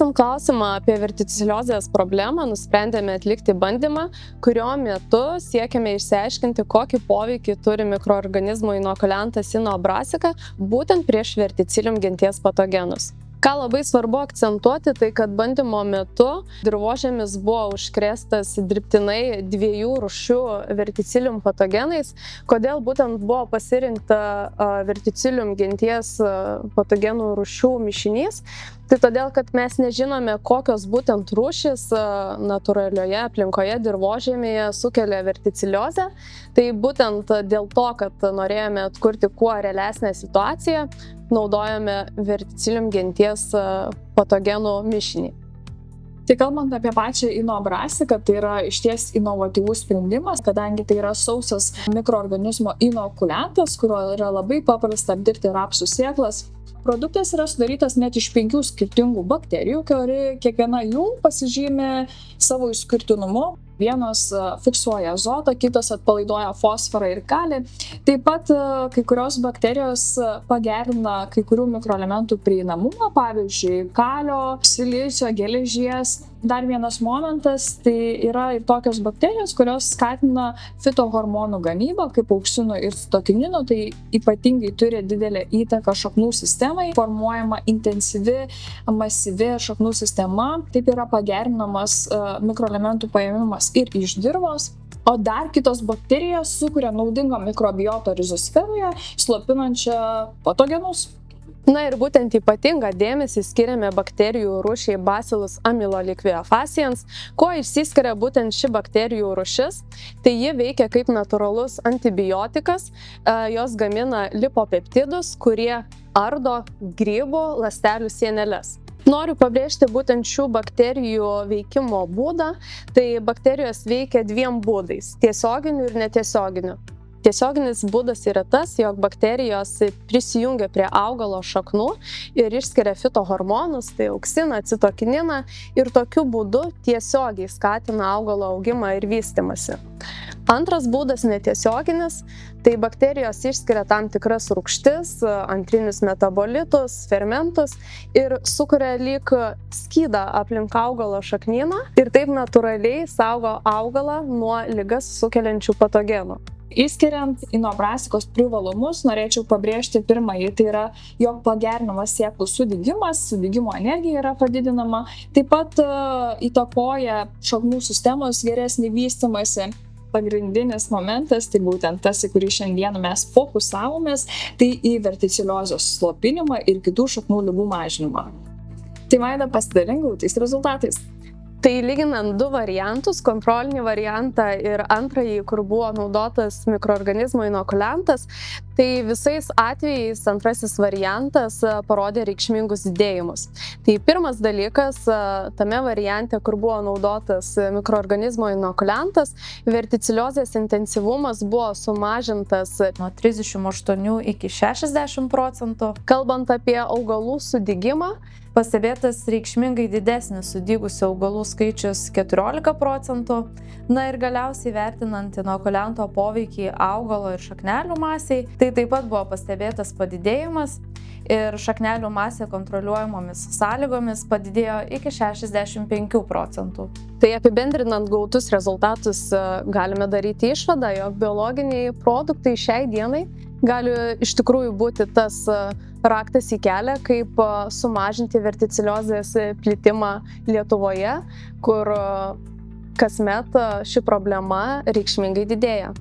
Svarstant klausimą apie verticiliozės problemą, nusprendėme atlikti bandymą, kurio metu siekiame išsiaiškinti, kokį poveikį turi mikroorganizmų inokuliantas Ino Brassica būtent prieš verticilium genties patogenus. Ką labai svarbu akcentuoti, tai kad bandymo metu dirvožemis buvo užkrėstas dirbtinai 2 rūšių verticilium patogenais. Kodėl būtent buvo pasirinkta verticilium genties patogenų rūšių mišinys? Tai todėl, kad mes nežinome, kokios būtent rūšys natūralioje aplinkoje dirvožemėje sukelia verticiliozę. Tai būtent dėl to, kad norėjome atkurti kuo realesnę situaciją, naudojame verticilium genties patogenų mišinį. Tai kalbant apie pačią Ino Brassica, tai yra išties inovatyvus sprendimas, kadangi tai yra sausas mikroorganizmo inokuliantas, kuriuo yra labai paprasta apdirbti rapsų sėklas. Produktas yra sudarytas net iš 5 skirtingų bakterijų, kiekviena jų pasižymi savo išskirtinumu. Vienos fiksuoja azotą, kitos atpalaiduoja fosforą ir kalį. Taip pat kai kurios bakterijos pagerina kai kurių mikroelementų prieinamumą, pavyzdžiui, kalio, silicio, geležies. Dar vienas momentas, tai yra ir tokios bakterijos, kurios skatina fitohormonų gamybą, kaip auksinų ir citokinino, tai ypatingai turi didelę įtaką šaknų sistemai, formuojama intensyvi, masyvi šaknų sistema, taip yra pagerinamas mikroelementų paėmimas ir iš dirvos. O dar kitos bakterijos sukuria naudingą mikrobiotą rizosferoje, slopinančią patogenus. Na ir būtent ypatingą dėmesį skiriame bakterijų rūšiai Bacillus amyloliquefaccians. Kuo išsiskiria būtent ši bakterijų rūšis? Tai ji veikia kaip natūralus antibiotikas, jos gamina lipopeptidus, kurie ardo grybų ląstelių sieneles. Noriu pabrėžti būtent šių bakterijų veikimo būdą. Tai bakterijos veikia 2 būdais – tiesioginiu ir netiesioginiu. Tiesioginis būdas yra tas, jog bakterijos prisijungia prie augalo šaknų ir išskiria fitohormonus, tai auksiną, citokininą, ir tokiu būdu tiesiogiai skatina augalo augimą ir vystymąsi. Antras būdas netiesioginis, tai bakterijos išskiria tam tikras rūgštis, antrinius metabolitus, fermentus ir sukuria lyg skydą aplink augalo šaknyną ir taip natūraliai saugo augalą nuo ligas sukeliančių patogenų. Išskiriant Ino Brassicos privalumus, norėčiau pabrėžti pirmąjį, tai yra, jog pagerinamas sėklų sudygimo energija yra padidinama, taip pat įtakoja šaknų sistemos geresnį vystymąsi. Pagrindinis momentas, tai būtent tas, į kurį šiandien mes fokusavomės, tai į verticiliozės slopinimą ir kitų šaknų ligų mažinimą. Tai Vaida, pasidalink gautais rezultatais. Tai lyginant 2 variantus, kontrolinį variantą ir antrąjį, kur buvo naudotas mikroorganizmo inokuliantas, tai visais atvejais antrasis variantas parodė reikšmingus didėjimus. Tai pirmas dalykas, tame variante, kur buvo naudotas mikroorganizmo inokuliantas, verticiliozės intensyvumas buvo sumažintas nuo 38 iki 60%. Kalbant apie augalų sudygimą, pastebėtas reikšmingai didesnis sudygusių augalų skaičius 14%. Na ir galiausiai vertinant inokulianto poveikį augalo ir šaknelių masiai, tai taip pat buvo pastebėtas padidėjimas ir šaknelių masė kontroliuojamomis sąlygomis padidėjo iki 65%. Tai apibendrinant gautus rezultatus galime daryti išvadą, jog biologiniai produktai šiai dienai gali iš tikrųjų būti tas raktas į kelią, kaip sumažinti verticiliozės plitimą Lietuvoje, kur kasmet ši problema reikšmingai didėja.